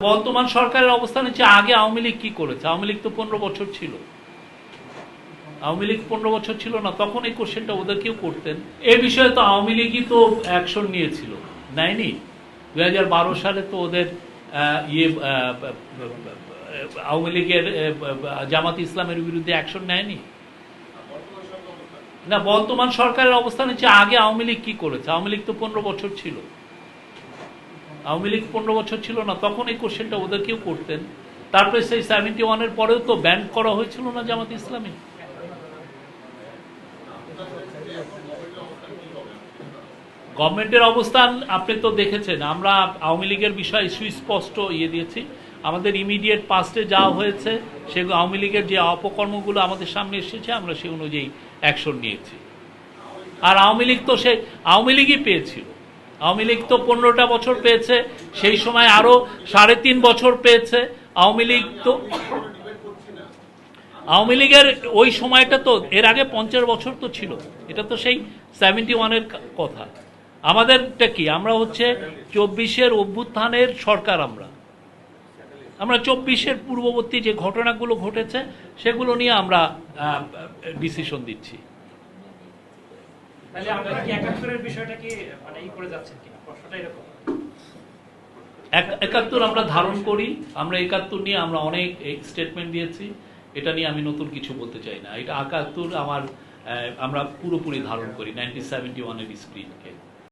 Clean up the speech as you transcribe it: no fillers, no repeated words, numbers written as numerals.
বর্তমান সরকারের অবস্থান হচ্ছে আগে আওয়ামী লীগ কি করেছে? আওয়ামী লীগ তো 15 বছর ছিল। আওয়ামী লীগ 15 বছর ছিল না, তখন এই কোশ্চেনটা ওদেরকেও করতেন। এই বিষয়ে তো আওয়ামী লীগই তো অ্যাকশন নিয়েছিল, নেয়নি? 2012 সালে তো ওদের আওয়ামী লীগের জামাত ইসলামের বিরুদ্ধে অ্যাকশন নেয়নি না। বর্তমান সরকারের অবস্থান হচ্ছে আগে আওয়ামী লীগ কি করেছে? আওয়ামী লীগ তো 15 বছর ছিল। আওয়ামী লীগ 15 বছর ছিল না, তখন এই কোশ্চেনটা ওদেরকেও করতেন। তারপরে সেই 71-এর পরেও তো ব্যান করা হয়েছিল না জামাত ইসলামী। গভর্নমেন্টের অবস্থান আপনি তো দেখেছেন, আমরা আওয়ামী লীগের বিষয়ে সুস্পষ্ট দিয়েছি। আমাদের ইমিডিয়েট পাস্টে যা হয়েছে সেগুলো, আওয়ামী লীগের যে অপকর্মগুলো আমাদের সামনে এসেছে, আমরা সে অনুযায়ী অ্যাকশন নিয়েছি। আর আওয়ামী লীগ তো আওয়ামী লীগই পেয়েছিল। আওয়ামী লীগ তো 15টা বছর পেয়েছে, সেই সময় আরো 3.5 বছর পেয়েছে আওয়ামী লীগ। তো আওয়ামী লীগের ওই সময়টা তো এর আগে 50 বছর তো ছিল। এটা তো সেই 71-এর কথা। আমাদেরটা কি, আমরা হচ্ছে 24-এর অভ্যুত্থানের সরকার। আমরা 24-এর পূর্ববর্তী যে ঘটনাগুলো ঘটেছে সেগুলো নিয়ে আমরা ডিসিশন দিচ্ছি। তাহলে আপনারা কি 71-এর বিষয়টা কি মানে ই করে যাচ্ছেন কিনা, প্রশ্নটা এরকম? 71 আমরা ধারণ করি, আমরা 71 নিয়ে আমরা অনেক স্টেটমেন্ট দিয়েছি। এটা নিয়ে আমি নতুন কিছু বলতে চাই না। এটা 71 আমরা পুরোপুরি ধারণ করি 1971-এর স্পিরিটকে।